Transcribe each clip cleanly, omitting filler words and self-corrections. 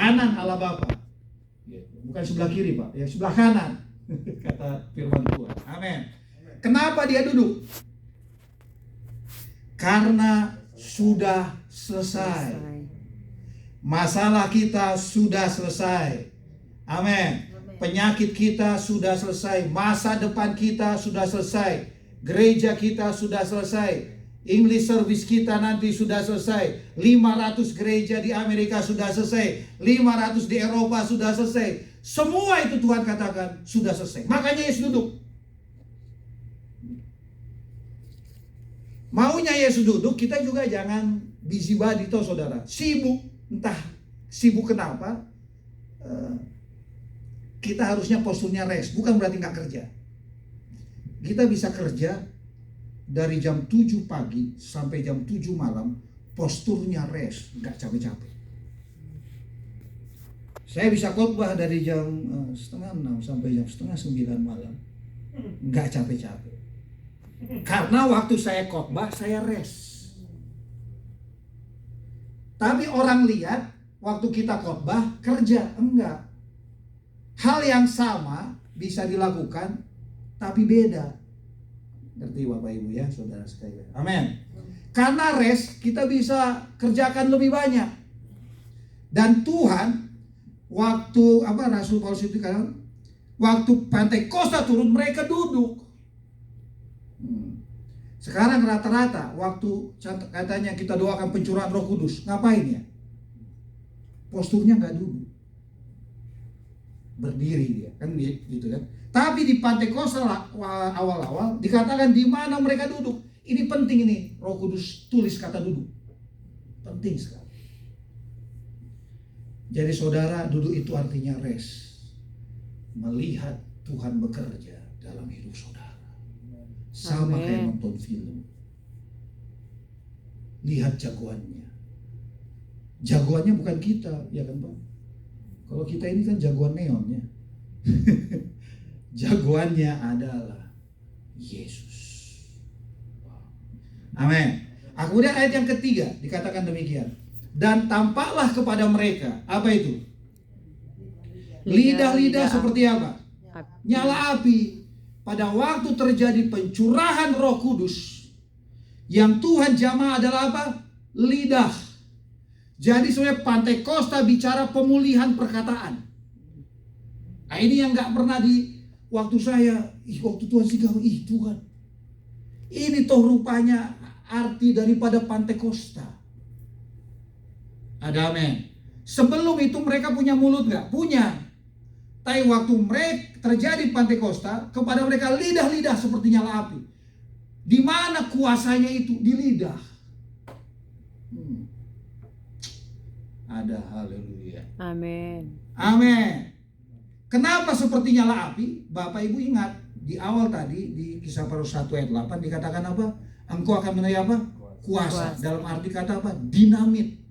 kanan Allah Bapa. Bukan sebelah kiri Pak, ya sebelah kanan. Kata firman Tuhan. Amin. Kenapa dia duduk? Karena sudah selesai. Masalah kita sudah selesai. Amin. Penyakit kita sudah selesai. Masa depan kita sudah selesai. Gereja kita sudah selesai. English service kita nanti sudah selesai. 500 gereja di Amerika sudah selesai. 500 di Eropa sudah selesai. Semua itu Tuhan katakan sudah selesai. Makanya Yesus duduk. Maunya Yesus duduk, kita juga jangan busybody toh saudara. Sibuk, entah sibuk kenapa. Kita harusnya posturnya rest, bukan berarti nggak kerja. Kita bisa kerja dari jam 7 pagi sampai jam 7 malam, posturnya rest, nggak capek-capek. Saya bisa khotbah dari jam 8:30 sampai jam 8:30 malam, nggak capek-capek. Karena waktu saya khotbah, saya rest. Tapi orang lihat waktu kita khotbah kerja, enggak. Hal yang sama bisa dilakukan, tapi beda. Ngerti Bapak Ibu ya, saudara sekalian. Amin. Karena rest kita bisa kerjakan lebih banyak. Dan Tuhan waktu Rasul Paulus itu kan waktu Pentakosta turun mereka duduk. Sekarang rata-rata waktu katanya kita doakan pencurahan Roh Kudus, ngapain ya? Posturnya nggak duduk, berdiri dia, kan gitu kan. Tapi di Pentakosta awal-awal dikatakan di mana mereka duduk. Ini penting ini, Roh Kudus tulis kata duduk, penting sekali. Jadi saudara, duduk itu artinya rest, melihat Tuhan bekerja dalam hidup saudara. Sama kayak nonton film. Lihat jagoannya. Jagoannya bukan kita, ya kan Pak? Kalau kita ini kan jagoan neon ya. Jagoannya adalah Yesus. Amin. Kemudian ayat yang ketiga dikatakan demikian. Dan tampaklah kepada mereka, apa itu? Lidah-lidah seperti apa? Nyala api. Pada waktu terjadi pencurahan Roh Kudus, yang Tuhan jamah adalah apa? Lidah. Jadi sebenarnya Pentakosta bicara pemulihan perkataan. Nah ini yang gak pernah waktu saya, waktu Tuhan sih Tuhan. Ini toh rupanya arti daripada Pentakosta. Ada amin. Sebelum itu mereka punya mulut gak? Punya. Tapi waktu mereka terjadi Pentakosta, kepada mereka lidah-lidah seperti nyala api. Di mana kuasanya itu? Di lidah. Ada, haleluya. Amin. Amin. Kenapa seperti nyala api? Bapak Ibu ingat di awal tadi di Kisah Para Rasul 1 ayat 8 dikatakan apa? Engkau akan menaiki apa? Kuasa. Dalam arti kata apa? Dinamit.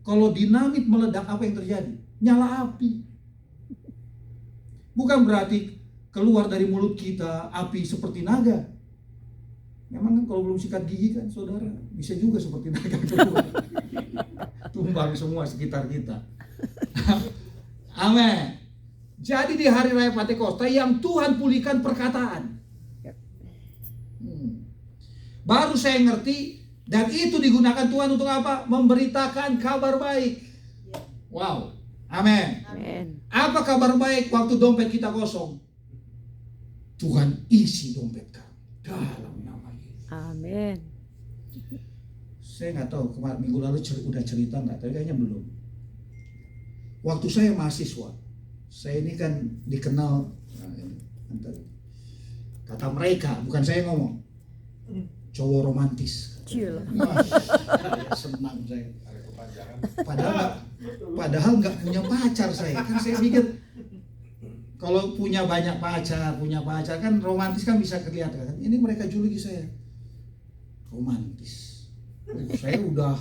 Kalau dinamit meledak, apa yang terjadi? Nyala api. Bukan berarti keluar dari mulut kita api seperti naga. Memang kan kalau belum sikat gigi kan saudara, bisa juga seperti naga keluar. Tumbang semua sekitar kita. Amin. Jadi di hari raya Pentakosta yang Tuhan pulihkan perkataan. Baru saya ngerti, dan itu digunakan Tuhan untuk apa? Memberitakan kabar baik. Wow. Amin. Apa kabar baik waktu dompet kita kosong? Tuhan isi dompet kami dalam nama Yesus. Amin. Saya nggak tahu kemarin minggu lalu udah cerita nggak, tapi kayaknya belum. Waktu saya mahasiswa, saya ini kan dikenal, kata mereka, bukan saya ngomong, cowok romantis. Senang saya. Padahal nggak punya pacar saya. Kan saya pikir kalau punya banyak pacar, kan romantis kan bisa kelihatan kan. Ini mereka juluki saya romantis. Saya udah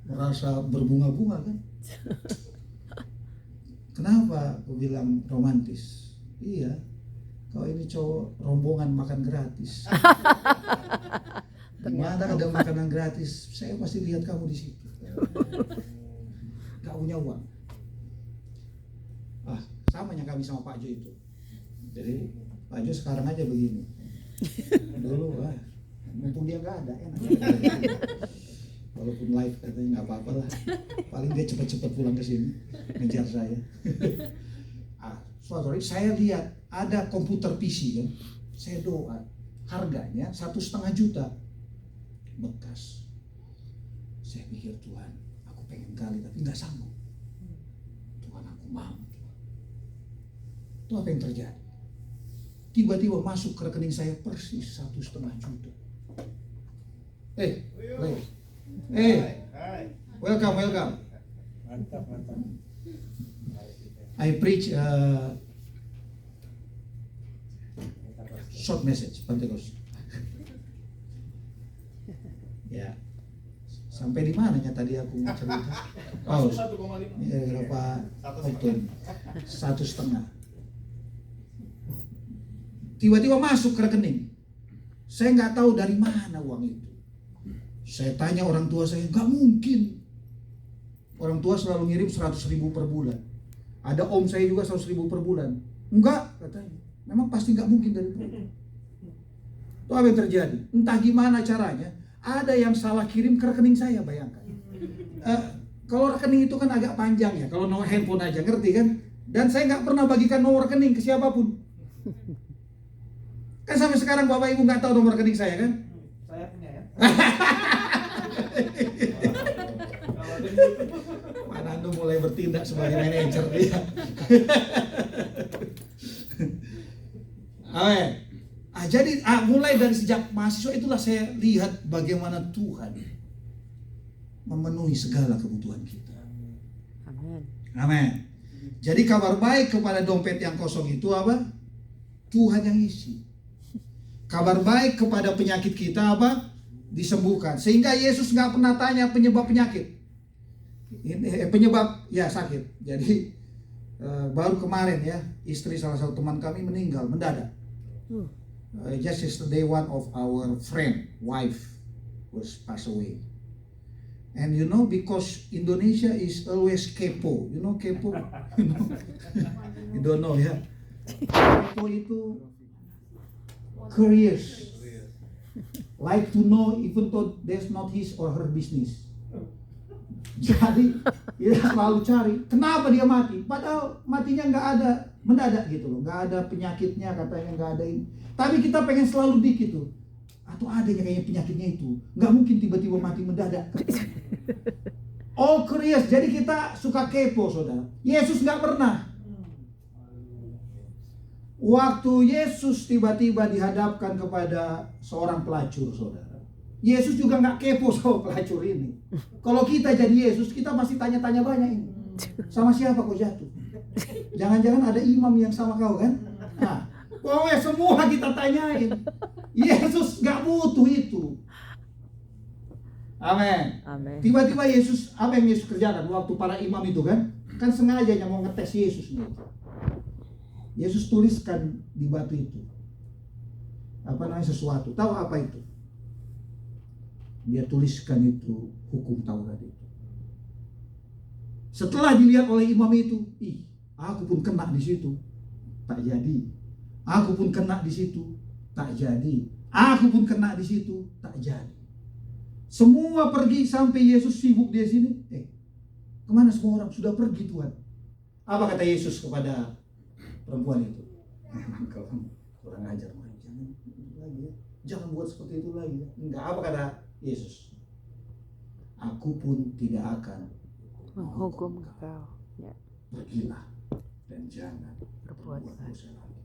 merasa berbunga-bunga kan. Kenapa aku bilang romantis? Iya, kalau ini cowok rombongan makan gratis. Dimana ada makanan gratis, saya pasti lihat kamu di situ. Gak punya uang. lamanya kami sama Pak Jo itu. Jadi Pak Jo sekarang aja begini. Dulu mumpung dia nggak ada, enak. Walaupun live katanya nggak apa-apa lah. Paling dia cepat-cepat pulang ke sini ngejar saya. Sorry, saya lihat ada komputer PC kan. Saya doa, harganya 1,5 juta, bekas. Saya pikir Tuhan, aku pengen kali tapi nggak sanggup. Tuhan, aku mau. Itu apa yang terjadi? Tiba-tiba masuk ke rekening saya persis 1,5 juta. Welcome. Mantap. I preach short message Pentecost. Ya. Sampai di mananya tadi aku cerita? Oh, berapa okton? 1,5. Tiba-tiba masuk ke rekening. Saya nggak tahu dari mana uang itu. Saya tanya orang tua saya, nggak mungkin. Orang tua selalu ngirim 100.000 per bulan. Ada om saya juga 100.000 per bulan. Enggak, katanya. Memang pasti nggak mungkin dari bulan. Itu apa yang terjadi? Entah gimana caranya, ada yang salah kirim ke rekening saya, bayangkan. Kalau rekening itu kan agak panjang ya, kalau nomor handphone aja, ngerti kan? Dan saya nggak pernah bagikan nomor rekening ke siapapun. Kan sampai sekarang Bapak Ibu nggak tahu nomor rekening saya kan? Saya punya ya. Manando mulai bertindak sebagai manajer dia. Amin. Jadi mulai dari sejak mahasiswa itulah saya lihat bagaimana Tuhan memenuhi segala kebutuhan kita. Amin. Amin. Jadi kabar baik kepada dompet yang kosong itu apa? Tuhan yang isi. Kabar baik kepada penyakit kita apa? Disembuhkan. Sehingga Yesus nggak pernah tanya penyebab penyakit. Penyebab ya sakit. Jadi baru kemarin ya, istri salah satu teman kami meninggal mendadak. Just yesterday one of our friend wife was passed away. And you know, because Indonesia is always kepo. You know kepo? You don't know ya. Kepo itu curious, like to know even though there's not his or her business. Jadi dia selalu cari kenapa dia mati, padahal matinya nggak ada mendadak gitu loh, nggak ada penyakitnya katanya, nggak ada ini. Tapi kita pengen selalu dikit tuh, atau adanya kayaknya penyakitnya itu, nggak mungkin tiba-tiba mati mendadak. Oh curious, jadi kita suka kepo saudara. Yesus nggak pernah. Waktu Yesus tiba-tiba dihadapkan kepada seorang pelacur, saudara, Yesus juga nggak kepo sama pelacur ini. Kalau kita jadi Yesus, kita masih tanya-tanya banyak ini. Sama siapa kau jatuh? Jangan-jangan ada imam yang sama kau kan? Nah, pokoknya semua kita tanyain. Yesus nggak butuh itu. Amin. Tiba-tiba Yesus, apa yang Yesus kerjakan waktu para imam itu kan? Kan sengaja mau ngetes Yesus nih. Yesus tuliskan di batu itu apa namanya sesuatu. Tahu apa itu? Dia tuliskan itu hukum Taurat itu. Setelah dilihat oleh imam itu, aku pun kena di situ, tak jadi. Aku pun kena di situ, tak jadi. Aku pun kena di situ, tak jadi. Semua pergi sampai Yesus sibuk di sini. Kemana semua orang? Sudah pergi Tuhan. Apa kata Yesus kepada perempuan itu? Kalau kurang ajar, jangan lagi ya. Jangan buat seperti itu lagi ya. Enggak, apa kata Yesus? Aku pun tidak akan menghukum kau. Ya. Pergilah dan jangan Berbuat dosa lagi.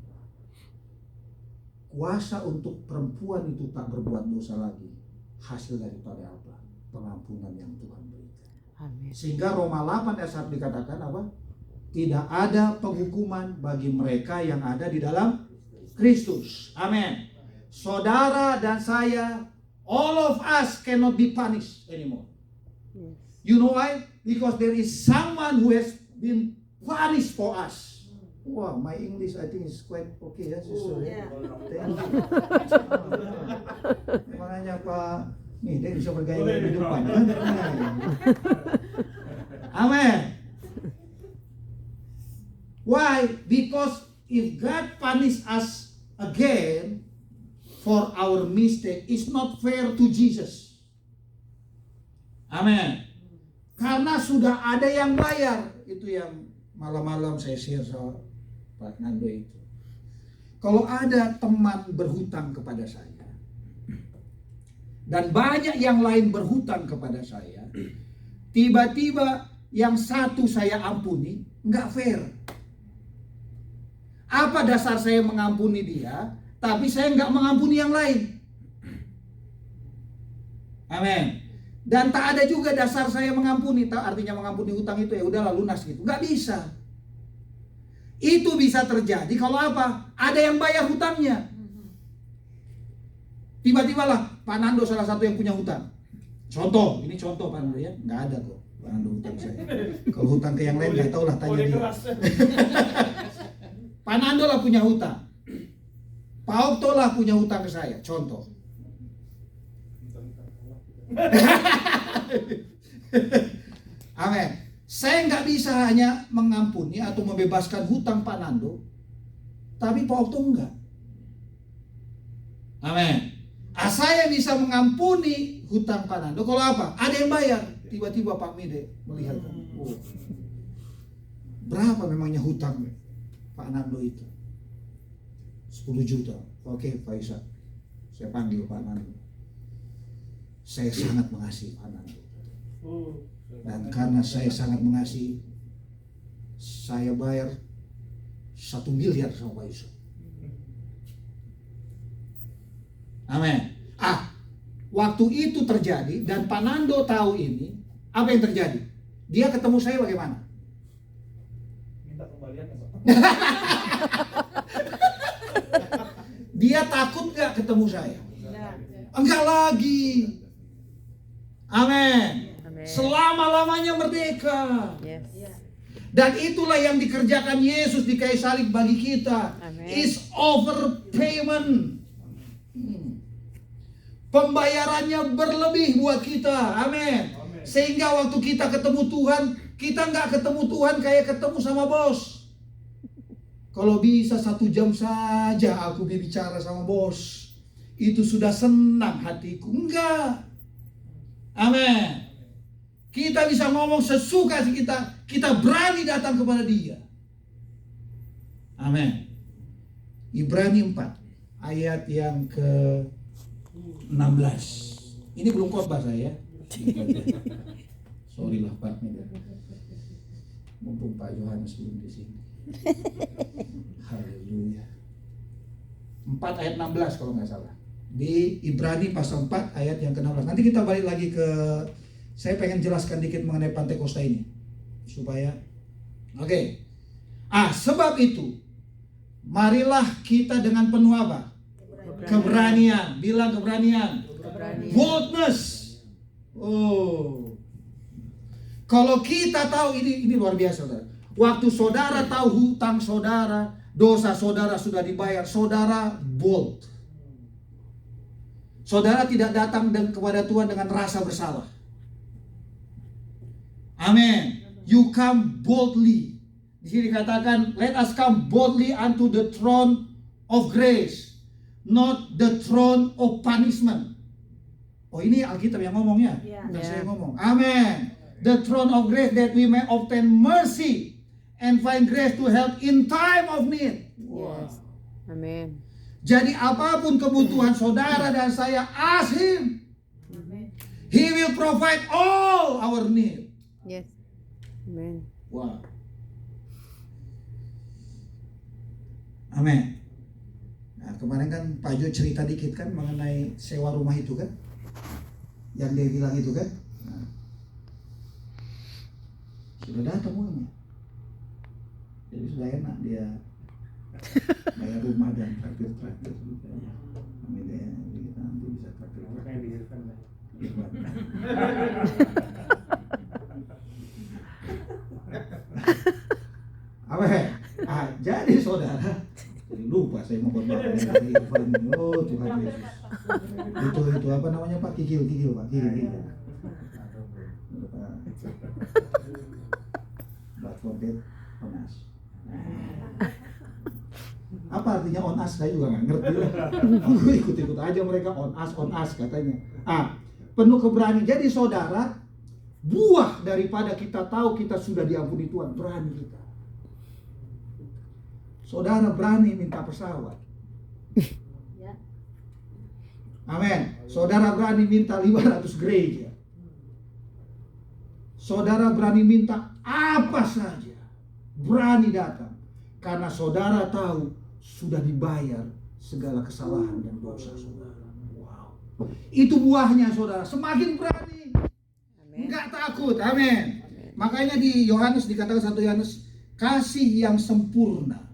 Kuasa untuk perempuan itu tak berbuat dosa lagi hasil daripada apa? Pengampunan yang Tuhan berikan. Amin. Sehingga Roma 8 ayat 1 dikatakan apa? Tidak ada penghukuman bagi mereka yang ada di dalam Kristus. Amin. Saudara dan saya, all of us cannot be punished anymore. Yes. You know why? Because there is someone who has been punished for us. Wow, my English I think is quite okay ya, sister. Yeah. Makanya Pak, nih dia bisa bergaya di depan. Kan? Amin. Why? Because if God punish us again for our mistake, it's not fair to Jesus. Amin. Karena sudah ada yang bayar. Itu yang malam-malam saya share sama Pak Nando itu. Kalau ada teman berhutang kepada saya, dan banyak yang lain berhutang kepada saya, tiba-tiba yang satu saya ampuni, nggak fair. Apa dasar saya mengampuni dia, tapi saya nggak mengampuni yang lain? Amin. Dan tak ada juga dasar saya mengampuni, artinya mengampuni hutang itu ya udahlah lunas gitu. Nggak bisa. Itu bisa terjadi kalau apa? Ada yang bayar hutangnya. Tiba-tiba lah Pak Nando salah satu yang punya hutang. Contoh, ini contoh Pak Nando ya, nggak ada kok Pak Nando hutang saya. Kalau hutang ke yang lain nggak tahu lah, tanya dia. Pak Nando lah punya hutang. Pak Okto lah punya hutang ke saya, contoh. Amin. Saya nggak bisa hanya mengampuni atau membebaskan hutang Pak Nando, tapi Pak Okto enggak. Amin. Saya bisa mengampuni hutang Pak Nando kalau apa? Ada yang bayar. Tiba-tiba Pak Mide melihat, oh, berapa memangnya hutang Pak Nando itu? 10 juta. Oke Pak Isa, saya panggil Pak Nando. Saya sangat mengasihi Pak Nando. Dan karena saya sangat mengasihi, saya bayar 1 miliar sama Pak Isa. Amin. Waktu itu terjadi dan Pak Nando tahu ini, apa yang terjadi? Dia ketemu saya bagaimana? Minta kembalian ya Pak. Dia takut gak ketemu saya? Enggak lagi. Amin. Selama-lamanya merdeka. Yes. Dan itulah yang dikerjakan Yesus di kayu salib bagi kita. Amen. Is overpayment. Pembayarannya berlebih buat kita. Amin. Sehingga waktu kita ketemu Tuhan, kita nggak ketemu Tuhan kayak ketemu sama bos. Kalau bisa 1 jam saja aku berbicara sama bos, itu sudah senang hatiku. Enggak. Amin. Kita bisa ngomong sesuka kita, kita berani datang kepada dia. Amin. Ibrani 4 ayat yang ke-16. Ini belum khotbah saya. Sorry lah Pak. Mumpung Pak Yohanes belum di sini. Haleluya. 4 ayat 16 kalau nggak salah. Di Ibrani pasal 4 ayat yang ke-16. Nanti kita balik lagi ke, saya pengen jelaskan dikit mengenai Pantekosta ini supaya oke. Sebab itu marilah kita dengan penuh apa? Keberanian. Bilang keberanian. Boldness. Oh. Kalau kita tahu ini luar biasa, saudara. Waktu saudara tahu hutang saudara, dosa saudara sudah dibayar, saudara bold. Saudara tidak datang kepada Tuhan dengan rasa bersalah. Amin. You come boldly. Di sini dikatakan, let us come boldly unto the throne of grace, not the throne of punishment. Oh, ini Alkitab yang ngomongnya, bukan saya ngomong. Amin. The throne of grace that we may obtain mercy and find grace to help in time of need. Yes. Amin. Jadi apapun kebutuhan saudara dan saya, ask Him. He will provide all our need. Yes. Amen. Wow. Amin. Nah, kemarin kan Pak Jo cerita dikit kan mengenai sewa rumah itu kan, yang dia bilang itu kan. Nah, sudah datang uangnya, jadi sudah enak dia bayar rumah dan traktir. Amin ya, kita nanti bisa traktir. Amin. Jadi saudara, jadi lupa saya mau berdoa dari Irfan. Oh Tuhan Yesus. Itu apa namanya Pak? Kikil Pak. Kikil. Blood for death, panas. Apa artinya on us? Saya juga nggak ngerti. Aku ikut-ikut aja mereka on us katanya. Penuh keberanian. Jadi saudara, buah daripada kita tahu kita sudah diampuni Tuhan, berani kita. Saudara berani minta pesawat. Amin. Saudara berani minta 500 gereja. Saudara berani minta apa saja. Berani datang. Karena saudara tahu sudah dibayar segala kesalahan dan dosa saudara. Wow. Itu buahnya saudara. Semakin berani. Enggak takut. Amin. Makanya di Yohanes dikatakan 1 Yohanes, kasih yang sempurna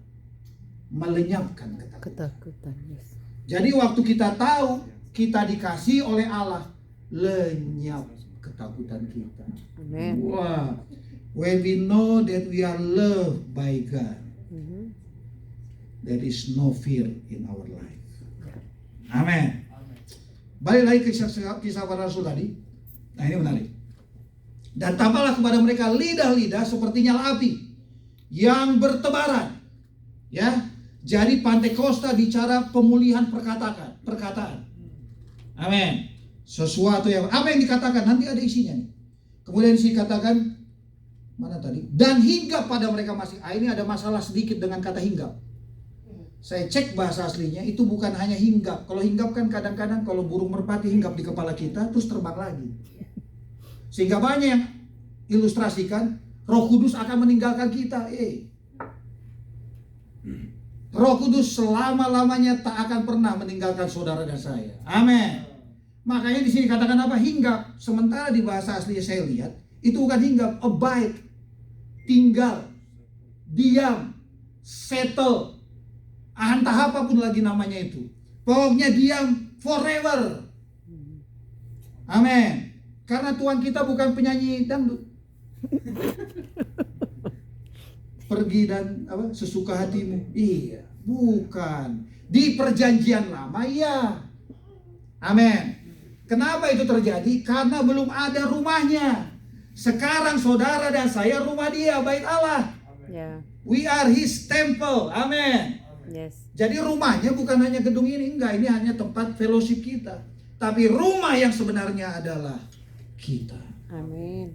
melenyapkan ketakutan. Yes. Jadi waktu kita tahu kita dikasih oleh Allah, lenyap ketakutan kita. Amen. Wah. When we know that we are loved by God, there is no fear in our life. Amin. Balik lagi ke kisah para rasul tadi. Nah ini menarik. Dan tampaklah kepada mereka lidah-lidah seperti nyala api yang bertebaran. Ya. Jadi Pantekosta bicara pemulihan perkataan. Amin. Sesuatu yang apa yang dikatakan nanti ada isinya nih. Kemudian dikatakan mana tadi? Dan hinggap pada mereka masing. Ini ada masalah sedikit dengan kata hinggap. Saya cek bahasa aslinya itu bukan hanya hinggap. Kalau hinggap kan kadang-kadang kalau burung merpati hinggap di kepala kita terus terbang lagi. Sehingga banyak yang ilustrasikan Roh Kudus akan meninggalkan kita. Roh Kudus selama-lamanya tak akan pernah meninggalkan saudara dan saya. Amin. Makanya di sini katakan apa? Hinggap. Sementara di bahasa asli saya lihat itu bukan hinggap, abide, tinggal, diam, settle, entah apapun lagi namanya itu. Pokoknya diam forever. Amin. Karena Tuhan kita bukan penyanyi dangdut. Pergi dan sesuka hatimu. Iya, bukan. Di perjanjian lama ya. Amin. Kenapa itu terjadi? Karena belum ada rumahnya. Sekarang saudara dan saya rumah dia, bait Allah. Yeah. We are His temple. Amin. Yes. Jadi rumahnya bukan hanya gedung ini, enggak. Ini hanya tempat fellowship kita. Tapi rumah yang sebenarnya adalah kita. Amin.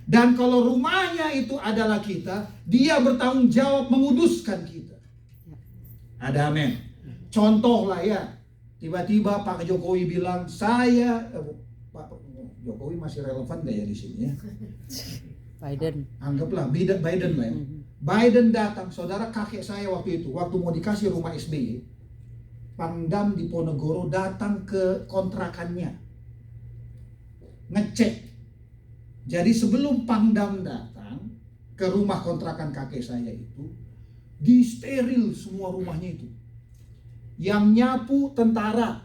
Dan kalau rumahnya itu adalah kita, dia bertanggung jawab menguduskan kita. Ada amin. Contoh lah ya. Tiba-tiba Pak Jokowi bilang, Pak Jokowi masih relevan gak ya di sini ya? Biden. Anggaplah Biden lah ya. Biden datang, saudara kakek saya waktu itu, waktu mau dikasih rumah SBY, Pangdam di Ponegoro datang ke kontrakannya. Ngecek. Jadi sebelum Pangdam datang ke rumah kontrakan kakek saya itu, disteril semua rumahnya itu. Yang nyapu tentara,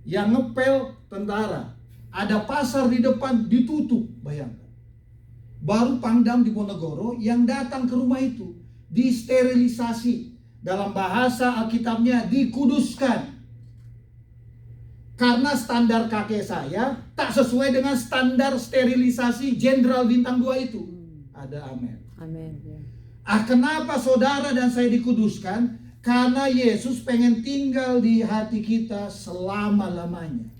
yang ngepel tentara, ada pasar di depan ditutup, bayangkan. Baru Pangdam di Ponegoro yang datang ke rumah itu, disterilisasi. Dalam bahasa Alkitabnya dikuduskan. Karena standar kakek saya tak sesuai dengan standar sterilisasi Jenderal Bintang 2 itu. Ada amin. Amin. Yeah. Kenapa saudara dan saya dikuduskan? Karena Yesus pengen tinggal di hati kita selama-lamanya.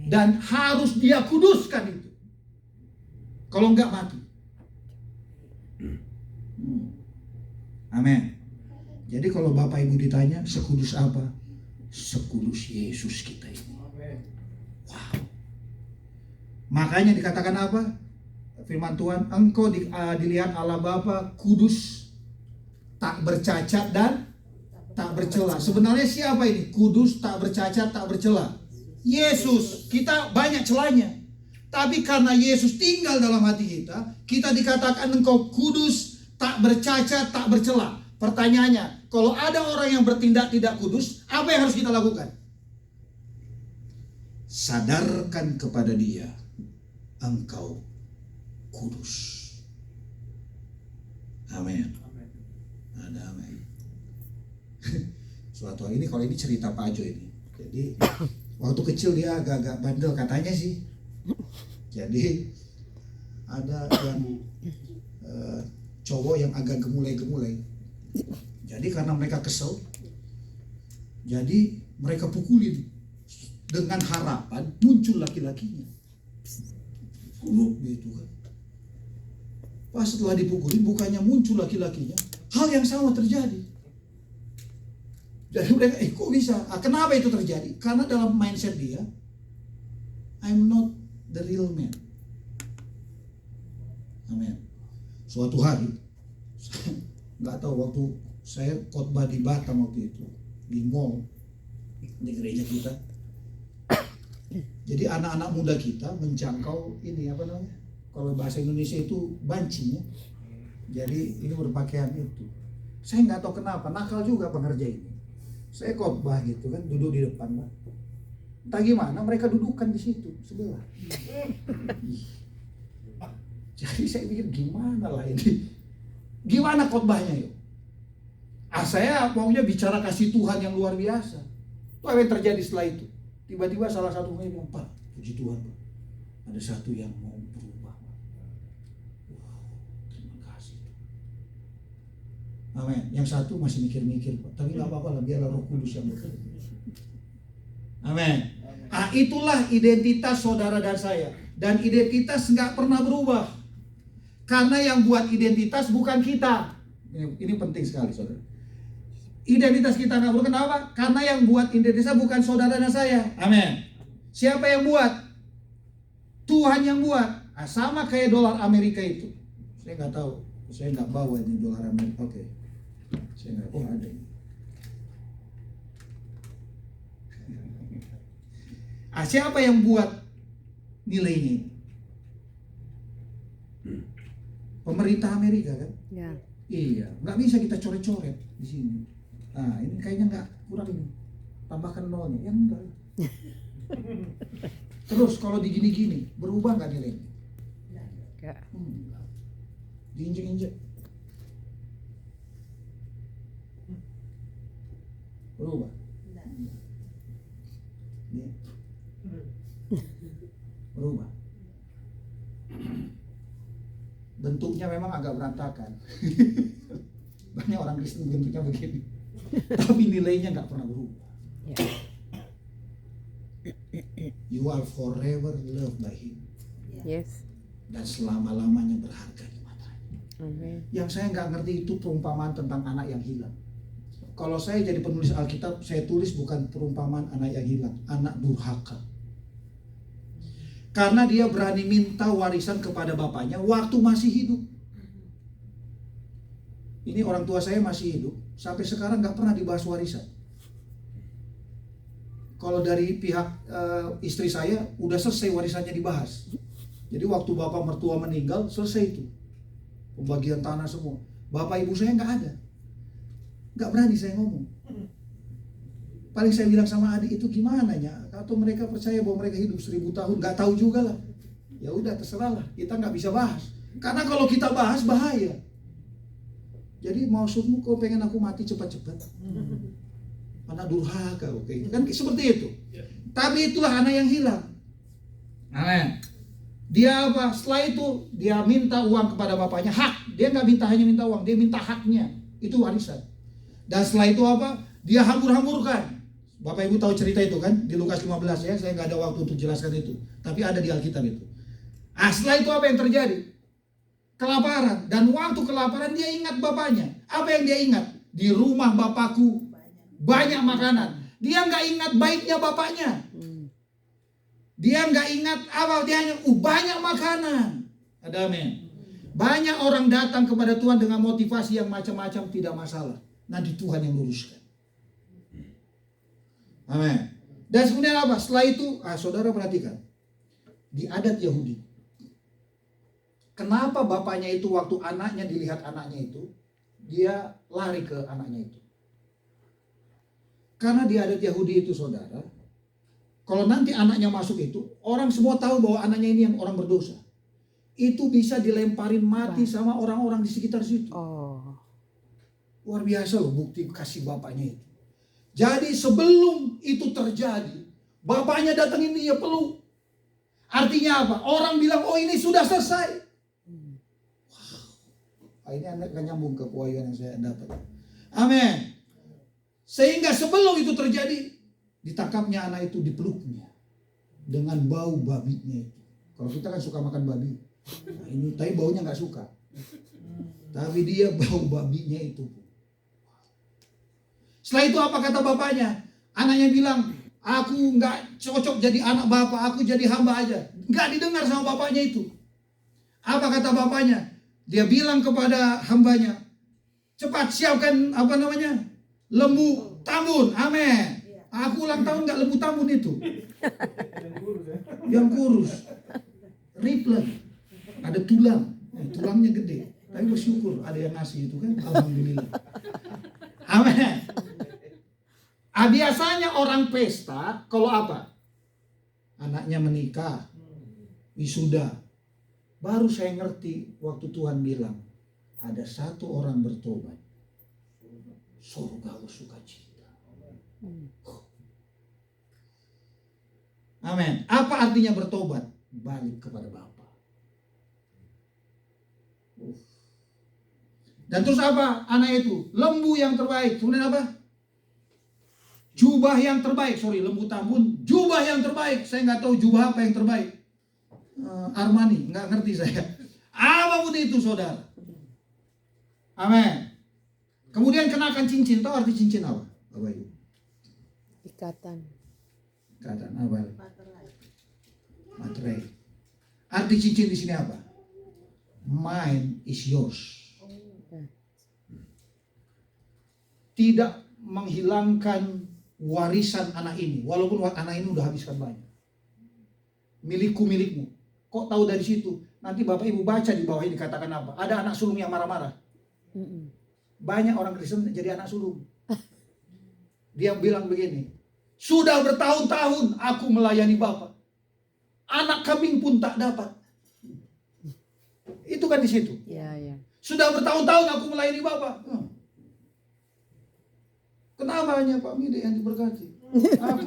Dan harus dia kuduskan itu. Kalau enggak mati. Amin. Jadi kalau Bapak Ibu ditanya sekudus apa? Sekudus Yesus kita ini. Wow. Makanya dikatakan apa? Firman Tuhan, engkau dilihat Allah Bapa kudus, tak bercacat dan tak bercela. Sebenarnya siapa ini? Kudus, tak bercacat, tak bercela. Yesus. Kita banyak celanya. Tapi karena Yesus tinggal dalam hati kita, kita dikatakan engkau kudus, tak bercacat, tak bercela. Pertanyaannya, kalau ada orang yang bertindak tidak kudus, apa yang harus kita lakukan? Sadarkan kepada dia, engkau kudus. Amin. Ada amin. Suatu hari ini, kalau ini cerita Pak Ajo ini. Jadi waktu kecil dia agak-agak bandel katanya sih. Jadi ada yang cowok yang agak gemulai-gemulai. Jadi karena mereka kesel, jadi mereka pukulin dengan harapan muncul laki-lakinya. Gitu kan. Pas setelah dipukulin bukannya muncul laki-lakinya, hal yang sama terjadi. Jadi mereka, kok bisa? Kenapa itu terjadi? Karena dalam mindset dia, I'm not the real man. Amin. Suatu hari, nggak tahu waktu saya khotbah di Batam waktu itu, di mall, di gereja kita. Jadi anak-anak muda kita menjangkau ini apa namanya? Kalau bahasa Indonesia itu banci ya. Jadi ini berpakaian itu. Saya nggak tahu kenapa, nakal juga pengerja ini. Saya khotbah gitu kan, duduk di depan, Pak. Entah gimana mereka dudukkan di situ sebelah. Jadi saya pikir gimana lah ini. Gimana khotbahnya yuk? Saya maunya bicara kasih Tuhan yang luar biasa. Itu apa yang terjadi setelah itu? Tiba-tiba salah satu orang bilang, Pak, puji Tuhan Pak, ada satu yang mau berubah. Wow, terima kasih. Amin. Yang satu masih mikir-mikir Pak, tapi nggak apa-apa lah, biarlah Roh Kudus yang bekerja. Amin. Itulah identitas saudara dan saya. Dan identitas nggak pernah berubah. Karena yang buat identitas bukan kita. Ini penting sekali saudara. Identitas kita nggak berubah. Kenapa? Karena yang buat identitas bukan saudara dan saya. Amin. Siapa yang buat? Tuhan yang buat. Sama kayak dolar Amerika itu. Saya nggak tahu. Saya nggak bawa ini dolar Amerika. Oke. Saya nggak. Oh ada. Siapa yang buat nilainya? Pemerintah Amerika kan? Ya. Iya, nggak bisa kita coret-coret di sini. Nah, ini kayaknya nggak, kurang ini. Tambahkan nolnya, ya enggak. Terus kalau digini-gini, berubah nggak nilainya? Enggak. Diinjek-injek. Berubah. Nih. Berubah. Bentuknya memang agak berantakan. Banyak orang Kristen bentuknya begini. Tapi nilainya nggak pernah berubah. Ya. You are forever loved by Him. Yes. Dan selama-lamanya berharga di matanya. Amin. Yang saya nggak ngerti itu perumpamaan tentang anak yang hilang. Kalau saya jadi penulis Alkitab, saya tulis bukan perumpamaan anak yang hilang, anak durhaka. Karena dia berani minta warisan kepada bapaknya waktu masih hidup. Ini orang tua saya masih hidup, sampai sekarang nggak pernah dibahas warisan. Kalau dari pihak istri saya, udah selesai warisannya dibahas. Jadi waktu bapak mertua meninggal, selesai itu. Pembagian tanah semua. Bapak ibu saya nggak ada. Nggak berani saya ngomong. Paling saya bilang sama adik itu gimana ya? Atau mereka percaya bahwa mereka hidup 1000 tahun? Nggak tahu juga lah. Ya udah terserah lah. Kita nggak bisa bahas. Karena kalau kita bahas bahaya. Jadi maksudmu kau pengen aku mati cepat-cepat? Anak durhaka, oke? Kan seperti itu. Tapi itulah anak yang hilang. Amin. Dia apa? Setelah itu dia minta uang kepada bapaknya, hak. Dia nggak hanya minta uang, dia minta haknya. Itu warisan. Dan setelah itu apa? Dia hambur-hamburkan. Bapak Ibu tahu cerita itu kan di Lukas 15 ya. Saya nggak ada waktu untuk jelaskan itu. Tapi ada di Alkitab itu. Setelah itu apa yang terjadi? Kelaparan. Dan waktu kelaparan dia ingat bapaknya. Apa yang dia ingat? Di rumah bapakku banyak makanan. Dia nggak ingat baiknya bapaknya. Dia nggak ingat apa, dia hanya banyak makanan. Ada amin. Banyak orang datang kepada Tuhan dengan motivasi yang macam-macam, tidak masalah. Nanti Tuhan yang luruskan. Amin. Dan kemudian apa? Setelah itu, saudara perhatikan. Di adat Yahudi. Kenapa bapaknya itu waktu anaknya dilihat anaknya itu, dia lari ke anaknya itu? Karena di adat Yahudi itu saudara, kalau nanti anaknya masuk itu, orang semua tahu bahwa anaknya ini yang orang berdosa. Itu bisa dilemparin mati sama orang-orang di sekitar situ. Oh. Luar biasa loh bukti kasih bapaknya itu. Jadi sebelum itu terjadi, bapaknya datangin dia peluk. Artinya apa? Orang bilang, oh ini sudah selesai. Wow. Ini akan nyambung ke pewahyuan yang saya dapat. Amin. Sehingga sebelum itu terjadi, ditangkapnya anak itu, dipeluknya dengan bau babinya itu. Kalau kita kan suka makan babi, nah, ini tapi baunya nggak suka. Tapi dia bau babinya itu. Setelah itu apa kata bapaknya? Anaknya bilang, aku nggak cocok jadi anak bapak, aku jadi hamba aja. Nggak didengar sama bapaknya itu. Apa kata bapaknya? Dia bilang kepada hambanya, cepat siapkan lembu tambun. Amin. Aku ulang tahun nggak lembu tambun itu. Yang kurus. Riplen. Ada tulang. Tulangnya gede. Tapi bersyukur ada yang ngasih itu kan. Alhamdulillah. Amin. Biasanya orang pesta kalau apa? Anaknya menikah, wisuda. Baru saya ngerti waktu Tuhan bilang ada satu orang bertobat, surga sukacita. Amin. Apa artinya bertobat? Balik kepada Bapa. Dan terus apa? Anak itu lembu yang terbaik. Kemudian apa? Jubah yang terbaik. Lembu tambun. Jubah yang terbaik. Saya nggak tahu jubah apa yang terbaik. Armani, nggak ngerti saya. Apapun itu saudara. Amin. Kemudian kenakan cincin. Tahu arti cincin apa? Apa itu? Ikatan. Ikatan apa? Materai. Arti cincin di sini apa? Mine is yours. Tidak menghilangkan warisan anak ini, walaupun anak ini udah habiskan banyak. Milikku, milikmu. Kok tahu dari situ? Nanti Bapak Ibu baca di bawah ini dikatakan apa? Ada anak sulung yang marah-marah. Banyak orang Kristen jadi anak sulung. Dia bilang begini, sudah bertahun-tahun aku melayani Bapak. Anak kambing pun tak dapat. Itu kan di situ. Ya, ya. Sudah bertahun-tahun aku melayani Bapak. Kenapa hanya Pak Mide yang diberkati? Aku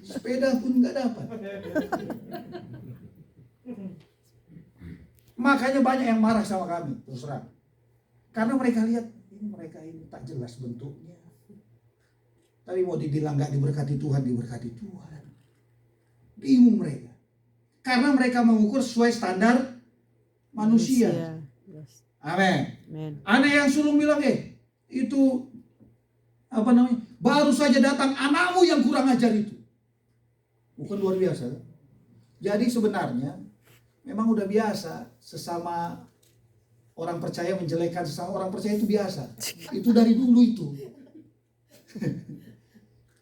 sepeda pun nggak dapat. Makanya banyak yang marah sama kami, terus terang. Karena mereka lihat mereka ini tak jelas bentuknya. Tapi mau dibilang nggak diberkati Tuhan, diberkati Tuhan. Bingung mereka. Karena mereka mengukur sesuai standar manusia. Yes. Amin. Anak yang sulung bilang, itu baru saja datang anakmu yang kurang ajar itu. Bukan luar biasa kan? Jadi sebenarnya memang udah biasa sesama orang percaya menjelekkan sesama orang percaya, itu biasa. Itu dari dulu itu.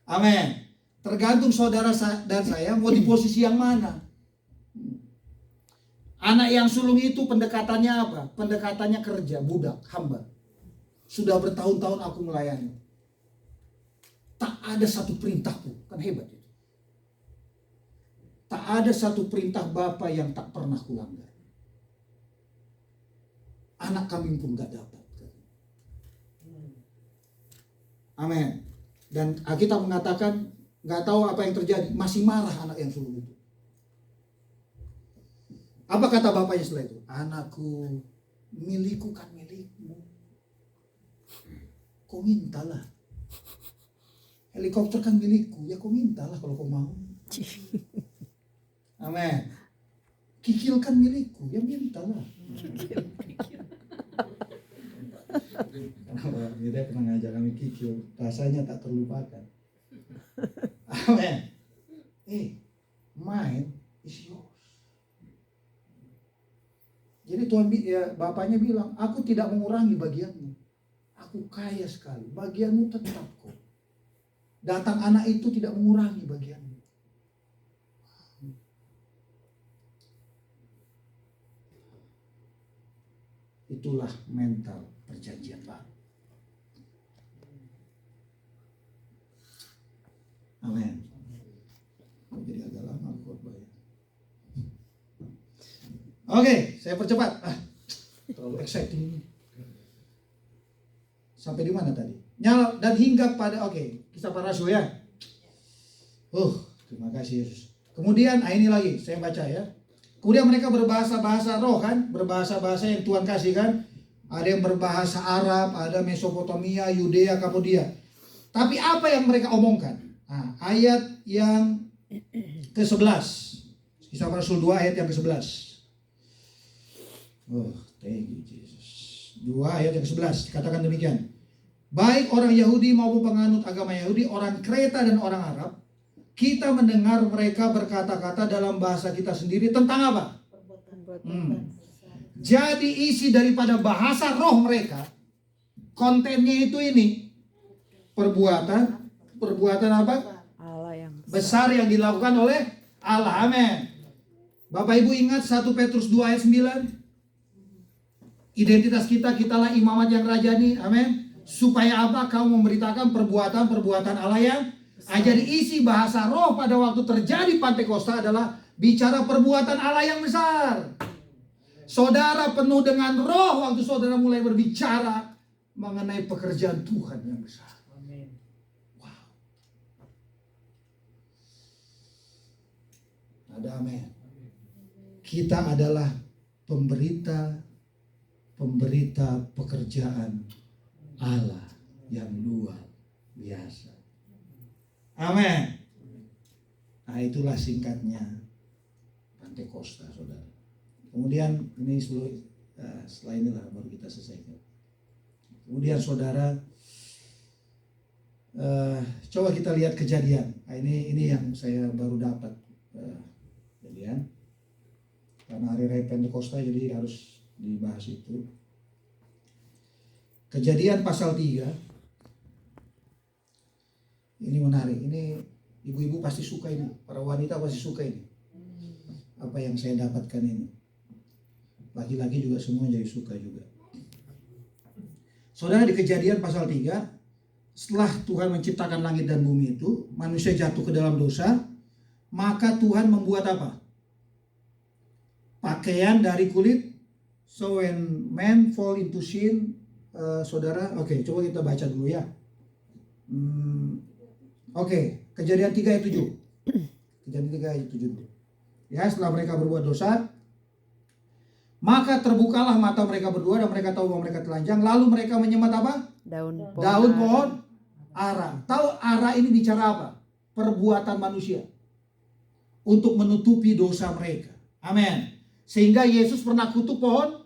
Amin. Tergantung saudara dan saya mau di posisi yang mana. Anak yang sulung itu pendekatannya apa? Pendekatannya kerja, budak, hamba. Sudah bertahun-tahun aku melayani. Tak ada satu perintah pun, kan hebat itu. Tak ada satu perintah Bapa yang tak pernah kulanggar. Anak kambing pun gak dapat. Amin. Dan Alkitab mengatakan gak tahu apa yang terjadi, masih marah anak yang sulung itu. Apa kata bapaknya setelah itu? Anakku, milikku kan milikmu. Kau mintalah. Helikopter kan milikku, ya kau mintalah kalau kau mau. Amin. Kikil kan milikku, ya mintalah. Kenapa? Dia pernah ngajak kami kikil, rasanya tak terlupakan. Amin. Mine is yours. Jadi Tuhan, bapaknya bilang, aku tidak mengurangi bagianmu. Aku kaya sekali, bagianmu tetap kok. Datang anak itu tidak mengurangi bagianmu. Itulah mental perjanjian baru. Amin. Jadi agak lama khotbah ya. Oke, saya percepat. Terlalu exciting ini. Sampai di mana tadi? Nyala dan hingga pada kisah para rasul ya. Terima kasih Yesus. Kemudian ini lagi saya baca ya. Kemudian mereka berbahasa-bahasa roh kan, berbahasa-bahasa yang Tuhan kasih kan. ada yang berbahasa Arab, ada Mesopotamia, Yudea, Kapodia. Tapi apa yang mereka omongkan? Nah, ayat yang ke-11. Kisah Rasul 2 ayat yang ke-11. Oh, thank you Jesus. 2 ayat yang ke-11 katakan demikian. Baik orang Yahudi maupun penganut agama Yahudi, orang Kreta dan orang Arab, kita mendengar mereka berkata-kata dalam bahasa kita sendiri tentang apa? Jadi isi daripada bahasa roh mereka, kontennya itu ini, perbuatan apa? Allah yang Besar yang dilakukan oleh Allah. Amin. Bapak Ibu ingat 1 Petrus 2 ayat 9? Identitas kita, kitalah imamat yang rajani. Amin. Supaya apa? Kamu memberitakan perbuatan-perbuatan Allah yang jadi isi bahasa roh pada waktu terjadi Pantekosta adalah bicara perbuatan Allah yang besar. Saudara penuh dengan roh waktu saudara mulai berbicara mengenai pekerjaan Tuhan yang besar. Amin. Wow. Ada amin. Kita adalah pemberita pekerjaan Allah yang luar biasa. Amin. Nah, itulah singkatnya Pantekosta, saudara. Kemudian ini setelah inilah baru kita selesaikan. Kemudian saudara, coba kita lihat Kejadian. Nah, ini yang saya baru dapat Kejadian. Karena hari raya Pantekosta jadi harus dibahas itu. Kejadian pasal 3. Ini menarik. Ini ibu-ibu pasti suka ini. Para wanita pasti suka ini. Apa yang saya dapatkan ini. Laki-laki juga semua jadi suka juga. Saudara, di Kejadian pasal 3, setelah Tuhan menciptakan langit dan bumi itu, manusia jatuh ke dalam dosa, maka Tuhan membuat apa? Pakaian dari kulit. So when man fall into sin, saudara, oke, coba kita baca dulu ya. Kejadian 3 ayat 7. Kejadian 3 ayat 7. Ya, setelah mereka berbuat dosa, maka terbukalah mata mereka berdua dan mereka tahu bahwa mereka telanjang. Lalu mereka menyemat apa? Daun pohon ara. Tahu ara ini bicara apa? Perbuatan manusia untuk menutupi dosa mereka. Amin. Sehingga Yesus pernah kutuk pohon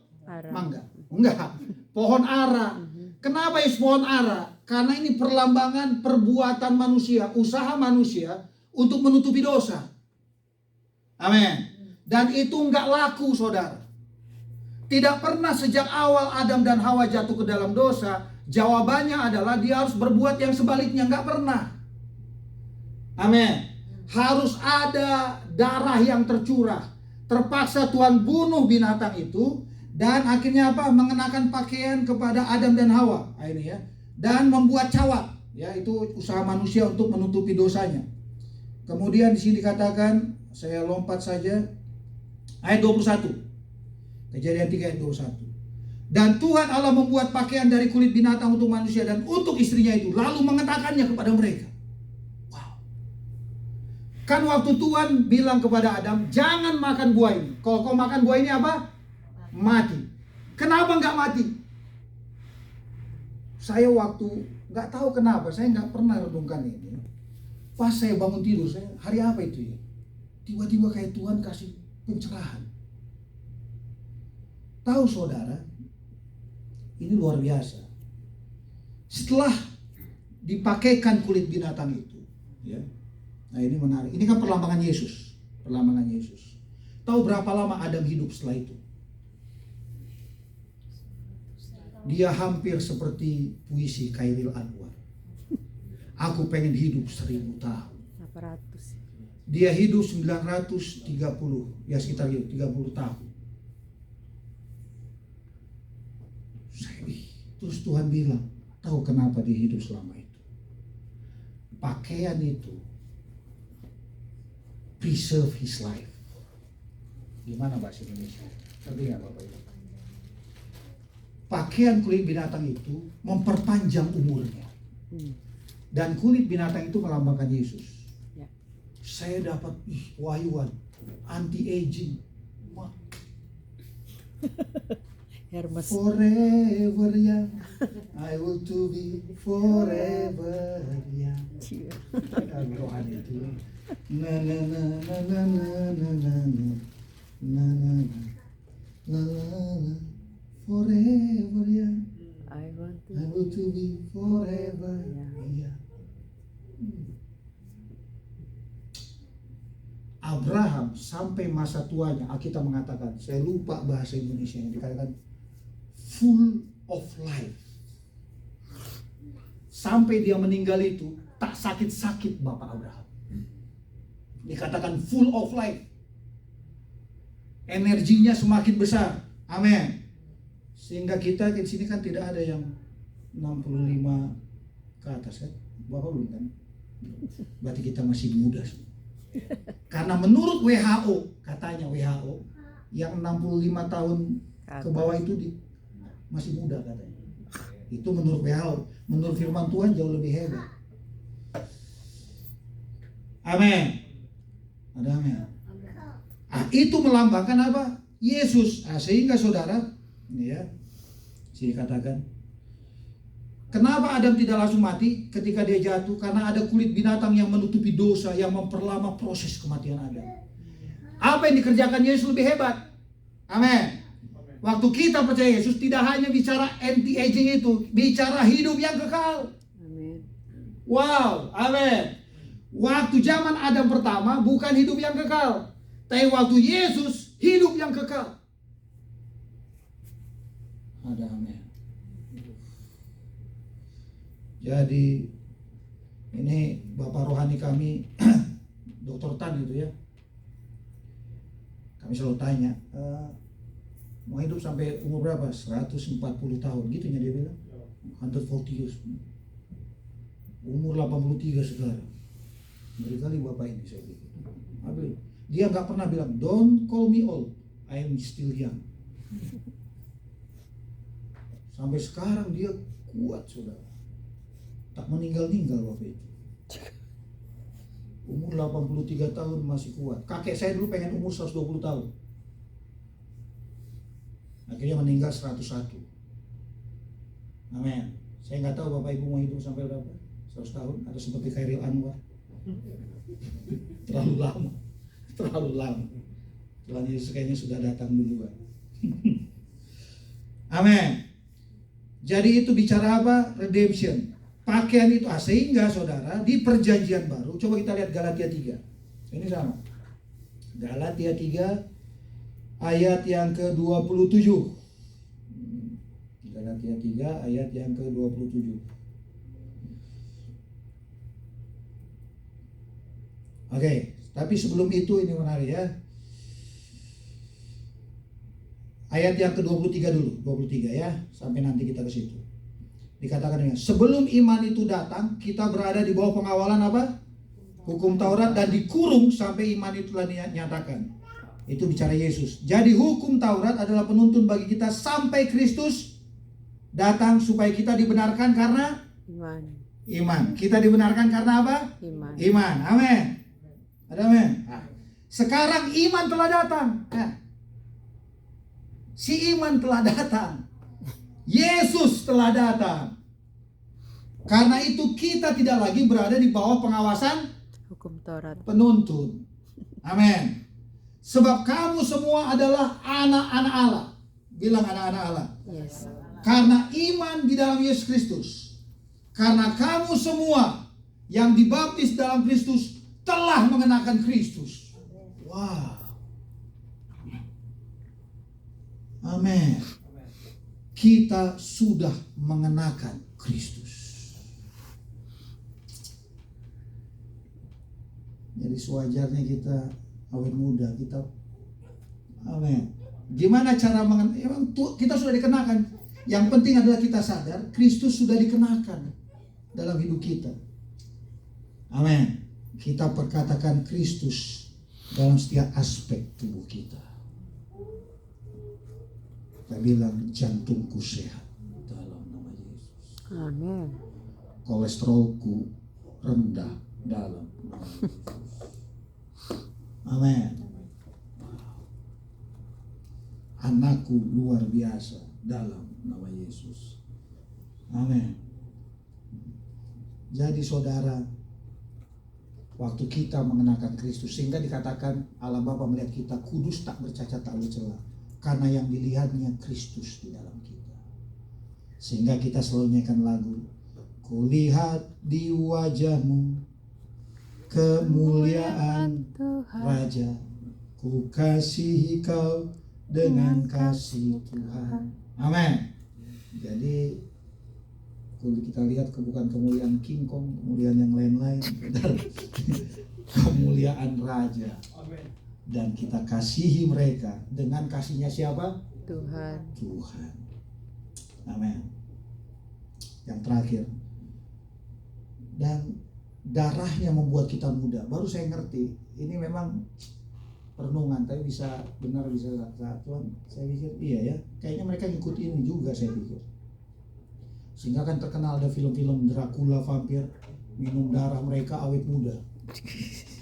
mangga. Enggak, pohon ara. Kenapa Yesus pohon ara? Karena ini perlambangan perbuatan manusia, usaha manusia untuk menutupi dosa. Amin. Dan itu enggak laku, saudara. Tidak pernah sejak awal Adam dan Hawa jatuh ke dalam dosa, jawabannya adalah dia harus berbuat yang sebaliknya. Enggak pernah. Amin. Harus ada darah yang tercurah. Terpaksa Tuhan bunuh binatang itu. Dan akhirnya apa? Mengenakan pakaian kepada Adam dan Hawa. Nah, ini ya. Dan membuat cawat. Ya, itu usaha manusia untuk menutupi dosanya. Kemudian di sini dikatakan, saya lompat saja. Ayat 21. Kejadian 3 ayat 21. Dan Tuhan Allah membuat pakaian dari kulit binatang untuk manusia dan untuk istrinya itu. Lalu mengatakannya kepada mereka. Wow. Kan waktu Tuhan bilang kepada Adam, jangan makan buah ini. Kalau kau makan buah ini apa? Mati. Kenapa nggak mati? Saya waktu nggak tahu kenapa, saya nggak pernah renungkan ini. Pas saya bangun tidur, saya hari apa itu ya? Tiba-tiba kayak Tuhan kasih pencerahan. Tahu saudara, ini luar biasa. Setelah dipakaikan kulit binatang itu, ya. Nah ini menarik. Ini kan perlambangan Yesus, perlambangan Yesus. Tahu berapa lama Adam hidup setelah itu? Dia hampir seperti puisi Khairil Anwar. Aku pengen hidup 1000 tahun. 800. Dia hidup 930, ya sekitar 30 tahun. Terus Tuhan bilang, tahu kenapa dia hidup selama itu? Pakaian itu preserve his life. Gimana bahasa Indonesia? Ngerti nggak Bapak Ibu? Pakaian kulit binatang itu memperpanjang umurnya. Dan kulit binatang itu melambangkan Yesus. Ya. Saya dapat wahyuan anti-aging. Hermes. Forever young, I will to be forever young. Cie. Lagu rohani itu. Na na na na na na na na na na na na na forever young, I want I to. will to be forever young. Abraham sampai masa tuanya, Alkitab mengatakan, saya lupa bahasa Indonesia yang dikatakan full of life. Sampai dia meninggal itu tak sakit-sakit Bapak Abraham. Dikatakan full of life. Energinya semakin besar. Amin. Sehingga kita di sini kan tidak ada yang 65 ke atas kan? Bapak belum kan? Berarti kita masih muda. Karena menurut WHO, katanya WHO, yang 65 tahun ke bawah itu masih muda katanya. Itu menurut WHO. Menurut firman Tuhan jauh lebih hebat. Amin. Ada amin. Itu melambangkan apa? Yesus. Sehingga saudara, ya, sini katakan, kenapa Adam tidak langsung mati ketika dia jatuh? Karena ada kulit binatang yang menutupi dosa, yang memperlama proses kematian Adam. Apa yang dikerjakan Yesus lebih hebat? Amin. Waktu kita percaya Yesus, tidak hanya bicara anti-aging itu, bicara hidup yang kekal. Amin. Wow, amin. Waktu zaman Adam pertama bukan hidup yang kekal, tapi waktu Yesus hidup yang kekal. Ada amin. Jadi ini Bapak rohani kami Dr. Tan gitu ya. Kami selalu tanya, mau hidup sampai umur berapa? 140 tahun gitu ya, dia bilang. 140 years. Umur 83 sekarang. Ngeri kali Bapak ini, saya pikir. Dia nggak pernah bilang, don't call me old, I am still young. Sampai sekarang dia kuat, saudara. Tak meninggal-ninggal Bapak itu. Umur 83 tahun masih kuat. Kakek saya dulu pengen umur 120 tahun. Akhirnya meninggal 101. Amin. Saya nggak tahu Bapak Ibu mau hidup sampai berapa? 100 tahun atau seperti Khairil Anwar. Terlalu lama. Terlalu lama. Tuhan Yesus kayaknya sudah datang duluan. Amin. Jadi itu bicara apa? Redemption. Pakaian itu, sehingga saudara di perjanjian baru, coba kita lihat Galatia 3. Ini sama. Galatia 3 ayat yang ke-27. Galatia 3 ayat yang ke-27. Oke, tapi sebelum itu ini menarik ya. Ayat yang ke-23 dulu, 23 ya, sampai nanti kita ke situ. Dikatakan dengan, sebelum iman itu datang, kita berada di bawah pengawalan apa? Hukum Taurat, dan dikurung sampai iman itu telah dinyatakan. Itu bicara Yesus. Jadi hukum Taurat adalah penuntun bagi kita sampai Kristus datang supaya kita dibenarkan karena iman. Kita dibenarkan karena apa? Iman. Amin. Ada amin. Sekarang iman telah datang. Si iman telah datang. Yesus telah datang. Karena itu kita tidak lagi berada di bawah pengawasan Hukum Taurat. Penuntun. Amin. Sebab kamu semua adalah anak-anak Allah. Bilang anak-anak Allah. Yes. Karena iman di dalam Yesus Kristus. Karena kamu semua yang dibaptis dalam Kristus telah mengenakan Kristus. Wow. Amin. Kita sudah mengenakan Kristus. Jadi sewajarnya kita awet muda, kita amin. Gimana cara mengenakan? Kita sudah dikenakan. Yang penting adalah kita sadar Kristus sudah dikenakan dalam hidup kita. Amin. Kita perkatakan Kristus dalam setiap aspek tubuh kita. Kita bilang jantungku sehat dalam nama Yesus. Amin. Kolesterolku rendah dalam nama Yesus. Amin. Anakku luar biasa dalam nama Yesus. Amin. Jadi saudara, waktu kita mengenakan Kristus, sehingga dikatakan Allah Bapa melihat kita kudus, tak bercacat, tak bercela, karena yang dilihatnya Kristus di dalam kita. Sehingga kita selalu nyanyikan lagu, kulihat di wajahmu kemuliaan Raja, ku kasihi kau dengan kasih Tuhan. Amin. Jadi kalau kita lihat bukan kemuliaan King Kong, kemuliaan yang lain-lain, kemuliaan Raja. Amin. Dan kita kasihi mereka dengan kasihnya siapa? Tuhan. Tuhan. Amin. Yang terakhir, dan darahnya membuat kita muda. Baru saya ngerti, ini memang perenungan, tapi bisa benar bisa salah. Tuhan, saya pikir iya ya, kayaknya mereka ngikut ini juga, saya pikir. Sehingga kan terkenal ada film-film Dracula, vampir, minum darah mereka awet muda.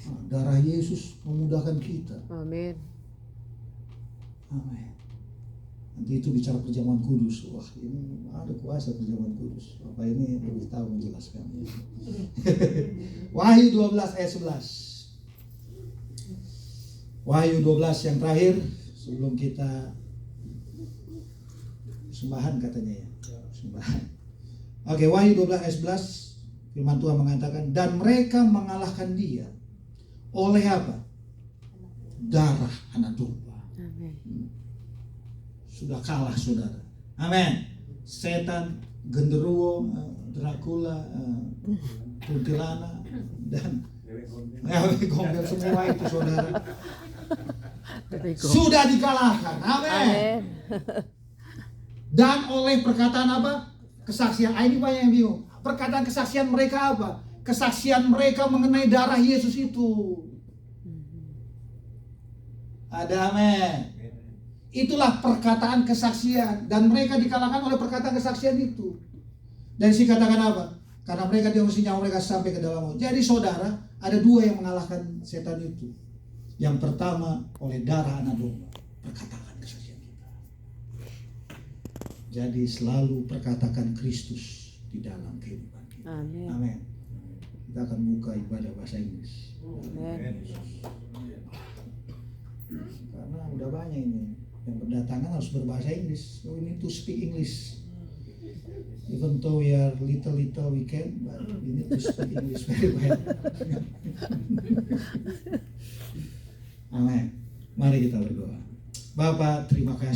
Nah, darah Yesus memudahkan kita. Amin. Amin. Nanti itu bicara perjamuan kudus. Wah, ini ada kuasa perjamuan kudus. Bapak ini lebih tahu menjelaskan. Wahyu 12 ayat 11. Wahyu 12 yang terakhir sebelum kita sembahan katanya ya. Sembahan. Oke, Wahyu 12 ayat 11, firman Tuhan mengatakan, dan mereka mengalahkan dia oleh apa? Darah anak domba. Amin. Sudah kalah saudara. Amin. Setan, genderuwo, Dracula, kuntilanak, dan gombel semua itu saudara sudah dikalahkan. Amin. Amin. Dan oleh perkataan apa? Kesaksian. Ini banyak yang bingung. Perkataan kesaksian mereka apa? Kesaksian mereka mengenai darah Yesus itu. Ada amin. Itulah perkataan kesaksian. Dan mereka dikalahkan oleh perkataan kesaksian itu. Dan si katakan apa? Karena mereka diungsi nyawa mereka sampai ke dalam maut. Jadi saudara, ada dua yang mengalahkan setan itu. Yang pertama oleh darah anak domba. Perkataan kesaksian kita. Jadi selalu perkatakan Kristus di dalam kehidupan kita. Amin. Amin. Kita akan buka ibadah bahasa Inggris. Amin. Karena udah banyak ini yang berdatangan harus berbahasa Inggris. So we need to speak English. Even though we are little we can, but we need to speak English very well. Amin. Mari kita berdoa. Bapak, terima kasih.